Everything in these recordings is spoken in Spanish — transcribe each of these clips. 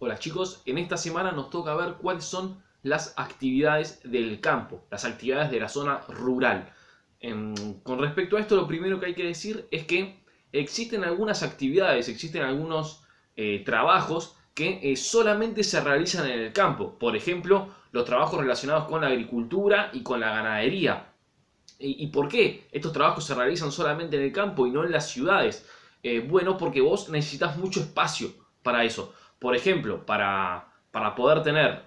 Hola chicos, en esta semana nos toca ver cuáles son las actividades del campo, las actividades de la zona rural. Con respecto a esto, lo primero que hay que decir es que existen algunas actividades, existen algunos trabajos que solamente se realizan en el campo. Por ejemplo, los trabajos relacionados con la agricultura y con la ganadería. ¿Y por qué estos trabajos se realizan solamente en el campo y no en las ciudades? Bueno, porque vos necesitas mucho espacio para eso. Por ejemplo, para poder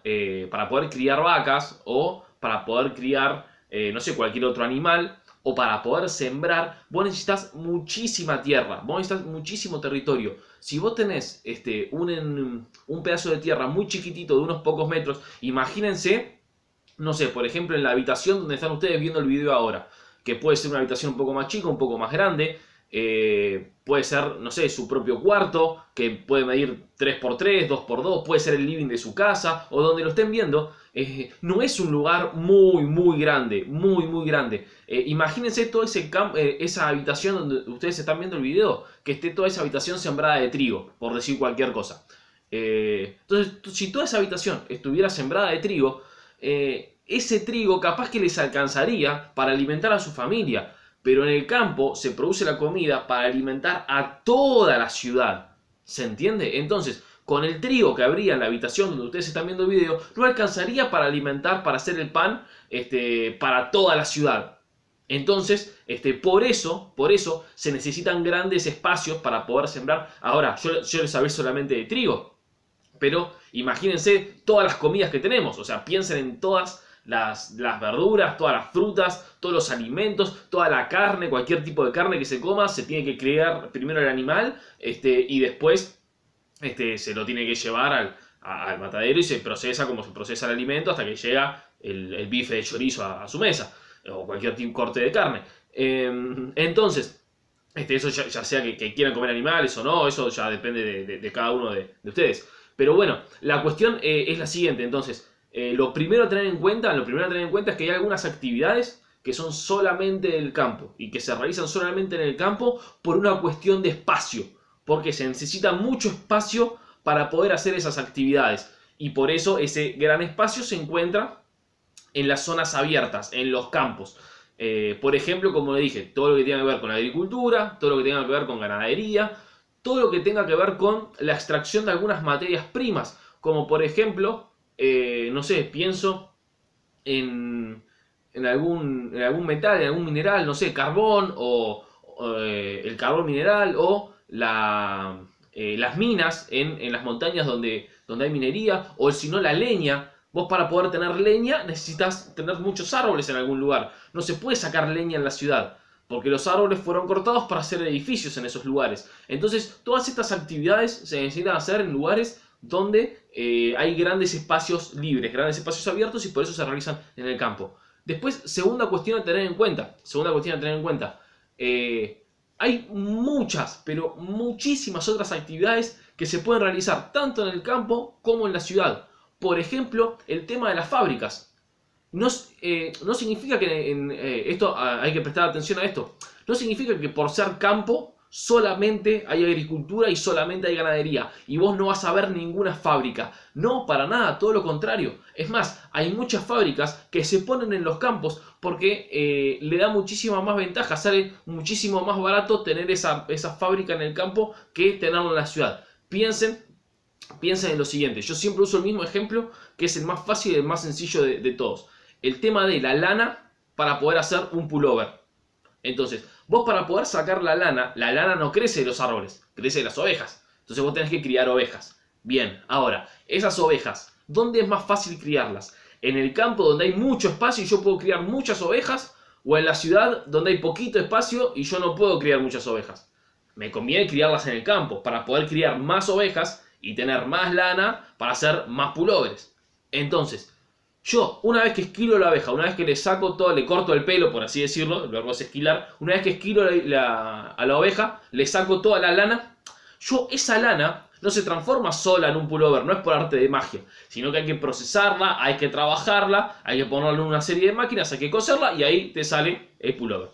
para poder criar vacas o para poder criar, no sé, cualquier otro animal o para poder sembrar, vos necesitas muchísima tierra, vos necesitas muchísimo territorio. Si vos tenés un pedazo de tierra muy chiquitito de unos pocos metros, imagínense, no sé, por ejemplo, en la habitación donde están ustedes viendo el video ahora, que puede ser una habitación un poco más chica, un poco más grande, puede ser, no sé, su propio cuarto, que puede medir 3x3, 2x2, puede ser el living de su casa, o donde lo estén viendo. No es un lugar muy grande, muy grande. Imagínense toda esa habitación donde ustedes están viendo el video, que esté toda esa habitación sembrada de trigo, por decir cualquier cosa. Entonces, si toda esa habitación estuviera sembrada de trigo, ese trigo capaz que les alcanzaría para alimentar a su familia, pero en el campo se produce la comida para alimentar a toda la ciudad. ¿Se entiende? Entonces, con el trigo que habría en la habitación donde ustedes están viendo el video, no alcanzaría para alimentar, para hacer el pan para toda la ciudad. Entonces, por eso se necesitan grandes espacios para poder sembrar. Ahora, yo les hablé solamente de trigo, pero imagínense todas las comidas que tenemos. O sea, piensen en todas las verduras, todas las frutas, todos los alimentos, toda la carne, cualquier tipo de carne que se coma, se tiene que criar primero el animal y después se lo tiene que llevar al matadero y se procesa como se procesa el alimento hasta que llega el bife de chorizo a su mesa o cualquier corte de carne. Entonces, eso ya sea que quieran comer animales o no, eso ya depende de cada uno de ustedes. Pero bueno, la cuestión es la siguiente. Entonces, lo primero a tener en cuenta es que hay algunas actividades que son solamente del campo y que se realizan solamente en el campo por una cuestión de espacio, porque se necesita mucho espacio para poder hacer esas actividades y por eso ese gran espacio se encuentra en las zonas abiertas, en los campos. Por ejemplo, como le dije, todo lo que tenga que ver con la agricultura, todo lo que tenga que ver con ganadería, todo lo que tenga que ver con la extracción de algunas materias primas, como por ejemplo, no sé, pienso en algún metal, en algún mineral, no sé, carbón o el carbón mineral o las minas en las montañas donde hay minería, o si no la leña. Vos para poder tener leña necesitas tener muchos árboles en algún lugar. No se puede sacar leña en la ciudad, porque los árboles fueron cortados para hacer edificios en esos lugares. Entonces, todas estas actividades se necesitan hacer en lugares donde hay grandes espacios libres, grandes espacios abiertos, y por eso se realizan en el campo. Después, segunda cuestión a tener en cuenta. Hay muchas, pero muchísimas otras actividades que se pueden realizar tanto en el campo como en la ciudad. Por ejemplo, el tema de las fábricas. No significa que hay que prestar atención a esto. No significa que por ser campo solamente hay agricultura y solamente hay ganadería y vos no vas a ver ninguna fábrica. No, para nada, todo lo contrario. Es más, hay muchas fábricas que se ponen en los campos porque le da muchísima más ventaja, sale muchísimo más barato tener esa fábrica en el campo que tenerla en la ciudad. Piensen en lo siguiente, yo siempre uso el mismo ejemplo que es el más fácil y el más sencillo de todos. El tema de la lana para poder hacer un pullover. Entonces, vos para poder sacar la lana no crece de los árboles, crece de las ovejas. Entonces vos tenés que criar ovejas. Bien, ahora, esas ovejas, ¿dónde es más fácil criarlas? ¿En el campo donde hay mucho espacio y yo puedo criar muchas ovejas? ¿O en la ciudad donde hay poquito espacio y yo no puedo criar muchas ovejas? Me conviene criarlas en el campo para poder criar más ovejas y tener más lana para hacer más pullovers. Entonces, yo, una vez que esquilo la abeja, una vez que le saco todo, le corto el pelo, por así decirlo, luego es esquilar, una vez que esquilo a la oveja, le saco toda la lana, esa lana no se transforma sola en un pullover, no es por arte de magia, sino que hay que procesarla, hay que trabajarla, hay que ponerle una serie de máquinas, hay que coserla y ahí te sale el pullover.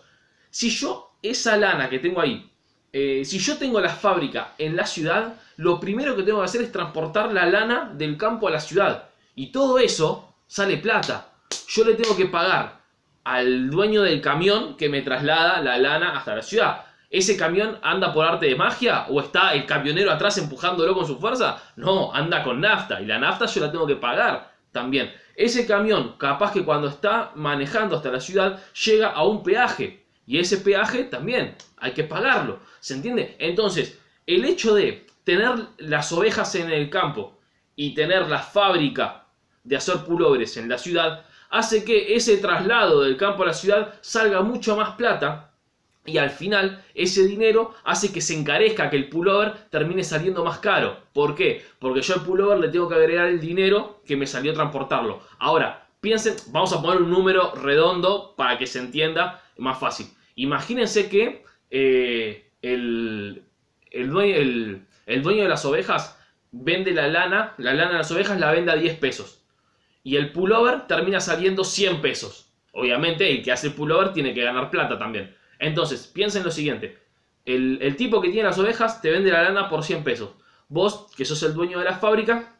Si yo esa lana que tengo ahí si yo tengo la fábrica en la ciudad, lo primero que tengo que hacer es transportar la lana del campo a la ciudad. Y todo eso sale plata. Yo le tengo que pagar al dueño del camión que me traslada la lana hasta la ciudad. ¿Ese camión anda por arte de magia? ¿O está el camionero atrás empujándolo con su fuerza? No, anda con nafta. Y la nafta yo la tengo que pagar también. Ese camión, capaz que cuando está manejando hasta la ciudad, llega a un peaje. Y ese peaje también hay que pagarlo. ¿Se entiende? Entonces, el hecho de tener las ovejas en el campo y tener la fábrica de hacer pullovers en la ciudad, hace que ese traslado del campo a la ciudad salga mucho más plata. Y al final, ese dinero hace que se encarezca, que el pullover termine saliendo más caro. ¿Por qué? Porque yo al pullover le tengo que agregar el dinero que me salió transportarlo. Ahora, piensen, vamos a poner un número redondo para que se entienda más fácil. Imagínense que el dueño de las ovejas vende la lana de las ovejas la vende a 10 pesos. Y el pullover termina saliendo 100 pesos. Obviamente, el que hace el pullover tiene que ganar plata también. Entonces, piensen lo siguiente. El tipo que tiene las ovejas te vende la lana por 100 pesos. Vos, que sos el dueño de la fábrica,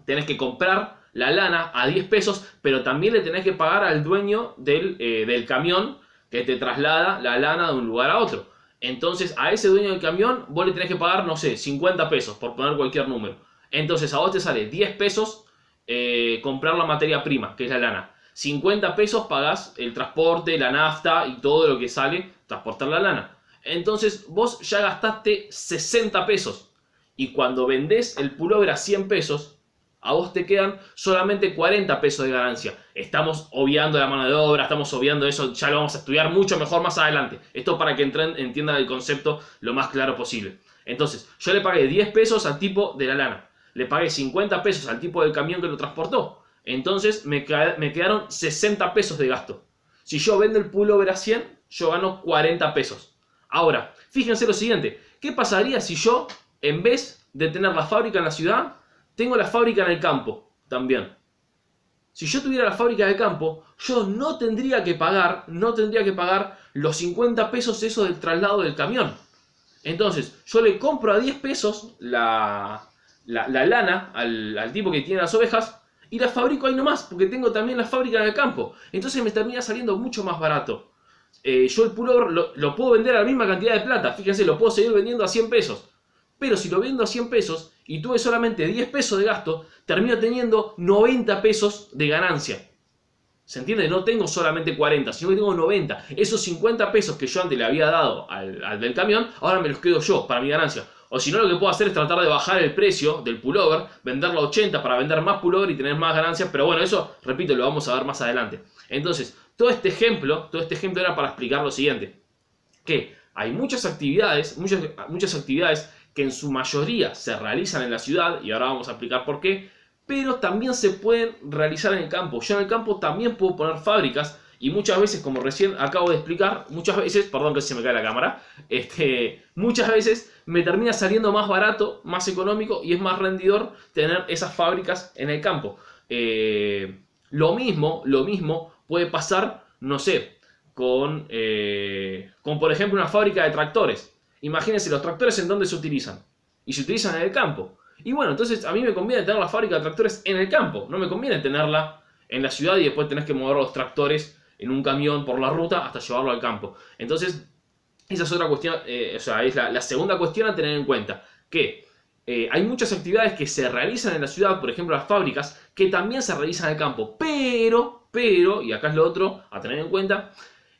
tenés que comprar la lana a 10 pesos, pero también le tenés que pagar al dueño del camión que te traslada la lana de un lugar a otro. Entonces, a ese dueño del camión vos le tenés que pagar, no sé, 50 pesos, por poner cualquier número. Entonces, a vos te sale 10 pesos comprar la materia prima, que es la lana. 50 pesos pagás el transporte, la nafta y todo lo que sale transportar la lana. Entonces vos ya gastaste 60 pesos. Y cuando vendés el pullover a 100 pesos, a vos te quedan solamente 40 pesos de ganancia. Estamos obviando la mano de obra, estamos obviando eso, ya lo vamos a estudiar mucho mejor más adelante. Esto para que entiendan el concepto lo más claro posible. Entonces, yo le pagué 10 pesos al tipo de la lana. Le pagué 50 pesos al tipo del camión que lo transportó. Entonces me quedaron 60 pesos de gasto. Si yo vendo el pullover a 100, yo gano 40 pesos. Ahora, fíjense lo siguiente. ¿Qué pasaría si yo, en vez de tener la fábrica en la ciudad, tengo la fábrica en el campo también? Si yo tuviera la fábrica de campo, yo no tendría que pagar los 50 pesos esos del traslado del camión. Entonces, yo le compro a 10 pesos la lana al tipo que tiene las ovejas, y la fabrico ahí nomás, porque tengo también la fábrica en el campo. Entonces me termina saliendo mucho más barato. Yo el pullover lo puedo vender a la misma cantidad de plata. Fíjense, lo puedo seguir vendiendo a 100 pesos. Pero si lo vendo a 100 pesos y tuve solamente 10 pesos de gasto, termino teniendo 90 pesos de ganancia. ¿Se entiende? No tengo solamente 40, sino que tengo 90. Esos 50 pesos que yo antes le había dado al del camión, ahora me los quedo yo para mi ganancia. O si no, lo que puedo hacer es tratar de bajar el precio del pullover, venderlo a 80 para vender más pullover y tener más ganancias. Pero bueno, eso, repito, lo vamos a ver más adelante. Entonces, todo este ejemplo era para explicar lo siguiente. Que hay muchas actividades que en su mayoría se realizan en la ciudad, y ahora vamos a explicar por qué, pero también se pueden realizar en el campo. Yo en el campo también puedo poner fábricas, y muchas veces, como recién acabo de explicar, perdón que se me cae la cámara, muchas veces me termina saliendo más barato, más económico, y es más rendidor tener esas fábricas en el campo. Lo mismo puede pasar, no sé, con por ejemplo una fábrica de tractores. Imagínense, los tractores en dónde se utilizan. Y se utilizan en el campo. Y bueno, entonces a mí me conviene tener la fábrica de tractores en el campo. No me conviene tenerla en la ciudad y después tenés que mover los tractores en un camión por la ruta hasta llevarlo al campo. Entonces, esa es otra cuestión, es la segunda cuestión a tener en cuenta. Que hay muchas actividades que se realizan en la ciudad, por ejemplo las fábricas, que también se realizan en el campo. Pero, y acá es lo otro a tener en cuenta,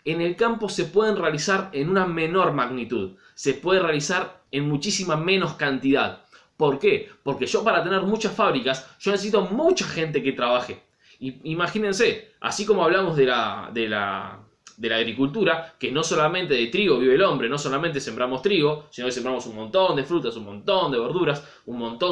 en el campo se pueden realizar en una menor magnitud. Se puede realizar en muchísima menos cantidad. ¿Por qué? Porque yo, para tener muchas fábricas, yo necesito mucha gente que trabaje. Imagínense, así como hablamos de la agricultura, que no solamente de trigo vive el hombre, no solamente sembramos trigo, sino que sembramos un montón de frutas, un montón de verduras,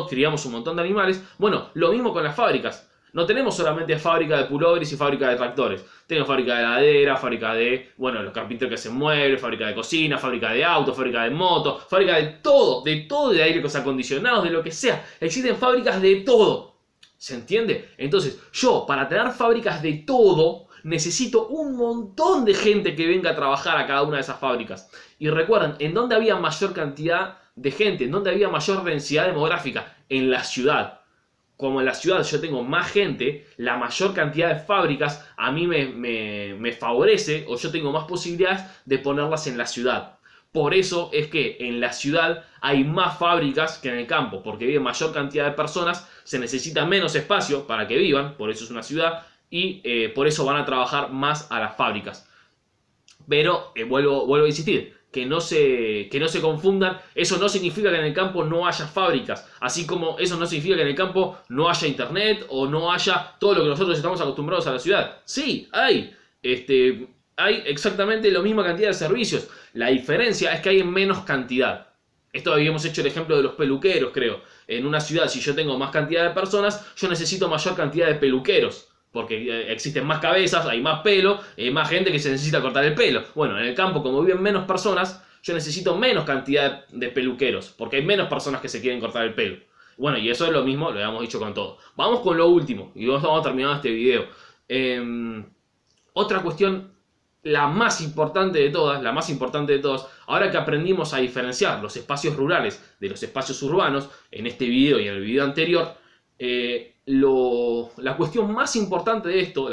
criamos un montón de animales. Bueno, lo mismo con las fábricas. No tenemos solamente fábrica de pullovers y fábrica de tractores. Tenemos fábrica de heladera, fábrica de, los carpinteros que hacen muebles, fábrica de cocina, fábrica de autos, fábrica de motos, fábrica de todo, de aires acondicionados, de lo que sea. Existen fábricas de todo. ¿Se entiende? Entonces, yo, para tener fábricas de todo, necesito un montón de gente que venga a trabajar a cada una de esas fábricas. Y recuerden, ¿en dónde había mayor cantidad de gente? ¿En dónde había mayor densidad demográfica? En la ciudad. Como en la ciudad yo tengo más gente, la mayor cantidad de fábricas a mí me favorece, o yo tengo más posibilidades de ponerlas en la ciudad. Por eso es que en la ciudad hay más fábricas que en el campo, porque vive mayor cantidad de personas, se necesita menos espacio para que vivan, por eso es una ciudad, y por eso van a trabajar más a las fábricas. Pero vuelvo a insistir, que no se confundan, eso no significa que en el campo no haya fábricas, así como eso no significa que en el campo no haya internet o no haya todo lo que nosotros estamos acostumbrados a la ciudad. Sí, hay exactamente la misma cantidad de servicios, la diferencia es que hay en menos cantidad. Esto habíamos hecho el ejemplo de los peluqueros, creo. En una ciudad, si yo tengo más cantidad de personas, yo necesito mayor cantidad de peluqueros. Porque existen más cabezas, hay más pelo, más gente que se necesita cortar el pelo. Bueno, en el campo, como viven menos personas, yo necesito menos cantidad de peluqueros. Porque hay menos personas que se quieren cortar el pelo. Bueno, y eso es lo mismo, lo habíamos dicho con todo. Vamos con lo último, y vamos terminando este video. Otra cuestión, la más importante de todas, ahora que aprendimos a diferenciar los espacios rurales de los espacios urbanos, en este video y en el video anterior, la cuestión más importante de esto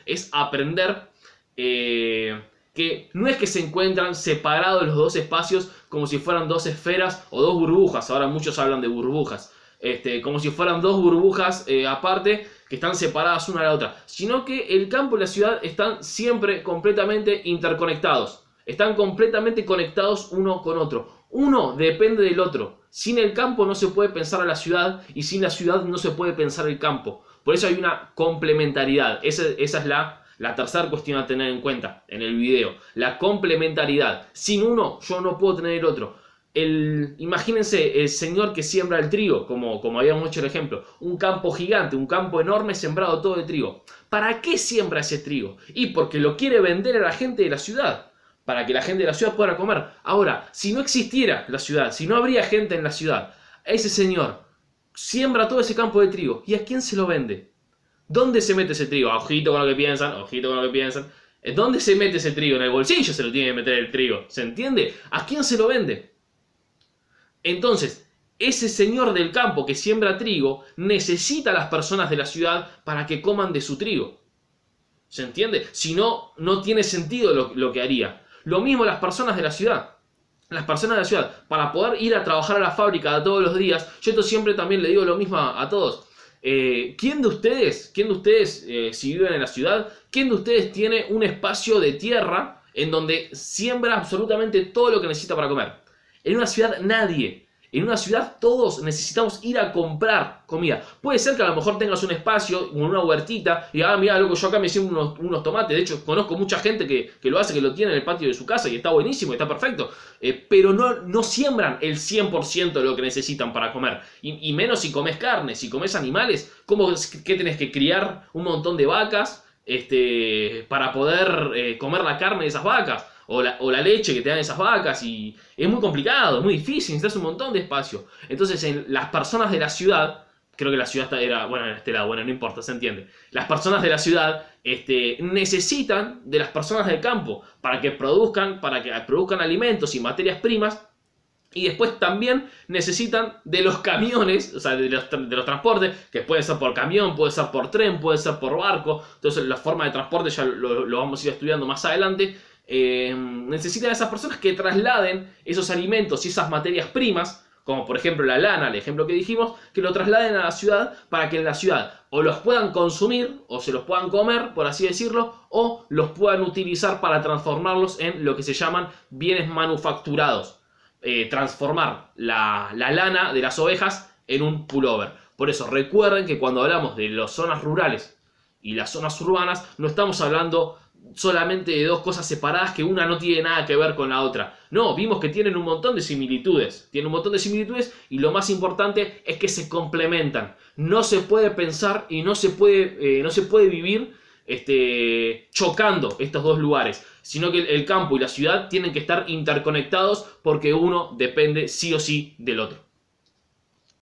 es aprender que no es que se encuentran separados los dos espacios como si fueran dos esferas o dos burbujas. Ahora muchos hablan de burbujas, como si fueran dos burbujas aparte que están separadas una de la otra, sino que el campo y la ciudad están siempre completamente interconectados, están completamente conectados uno con otro. Uno depende del otro. Sin el campo no se puede pensar a la ciudad y sin la ciudad no se puede pensar el campo. Por eso hay una complementariedad. Esa es la tercera cuestión a tener en cuenta en el video. La complementariedad. Sin uno yo no puedo tener el otro. Imagínense el señor que siembra el trigo, como habíamos hecho el ejemplo. Un campo gigante, un campo enorme sembrado todo de trigo. ¿Para qué siembra ese trigo? Y porque lo quiere vender a la gente de la ciudad, para que la gente de la ciudad pueda comer. Ahora, si no existiera la ciudad, si no habría gente en la ciudad, ese señor siembra todo ese campo de trigo, ¿y a quién se lo vende? ¿Dónde se mete ese trigo? Ojito con lo que piensan, ojito con lo que piensan. ¿Dónde se mete ese trigo? En el bolsillo se lo tiene que meter el trigo, ¿se entiende? ¿A quién se lo vende? Entonces, ese señor del campo que siembra trigo necesita a las personas de la ciudad para que coman de su trigo. ¿Se entiende? Si no, no tiene sentido lo que haría. Lo mismo las personas de la ciudad. Las personas de la ciudad, para poder ir a trabajar a la fábrica todos los días, yo esto siempre también le digo lo mismo a todos. ¿Quién de ustedes, si viven en la ciudad, quién de ustedes tiene un espacio de tierra en donde siembra absolutamente todo lo que necesita para comer? En una ciudad nadie. En una ciudad todos necesitamos ir a comprar comida. Puede ser que a lo mejor tengas un espacio, una huertita, y mira, loco, yo acá me siembro unos tomates. De hecho, conozco mucha gente que lo hace, que lo tiene en el patio de su casa y está buenísimo, está perfecto. Pero no siembran el 100% de lo que necesitan para comer. Y menos si comes carne, si comes animales. ¿Qué tenés que criar un montón de vacas para poder comer la carne de esas vacas? O la leche que te dan esas vacas, y es muy complicado, es muy difícil, necesitas un montón de espacio. Entonces en las personas de la ciudad, creo que la ciudad era, bueno, en este lado, bueno, no importa, se entiende. Las personas de la ciudad necesitan de las personas del campo para que produzcan alimentos y materias primas. Y después también necesitan de los camiones, o sea, de los transportes, que puede ser por camión, puede ser por tren, puede ser por barco. Entonces la forma de transporte ya lo vamos a ir estudiando más adelante. Necesitan a esas personas que trasladen esos alimentos y esas materias primas, como por ejemplo la lana, el ejemplo que dijimos, que lo trasladen a la ciudad para que en la ciudad o los puedan consumir o se los puedan comer, por así decirlo, o los puedan utilizar para transformarlos en lo que se llaman bienes manufacturados. Transformar la lana de las ovejas en un pullover. Por eso recuerden que cuando hablamos de las zonas rurales y las zonas urbanas, no estamos hablando solamente de dos cosas separadas que una no tiene nada que ver con la otra. No, vimos que tienen un montón de similitudes. Y lo más importante es que se complementan. No se puede pensar y no se puede vivir chocando estos dos lugares, sino que el campo y la ciudad tienen que estar interconectados porque uno depende sí o sí del otro.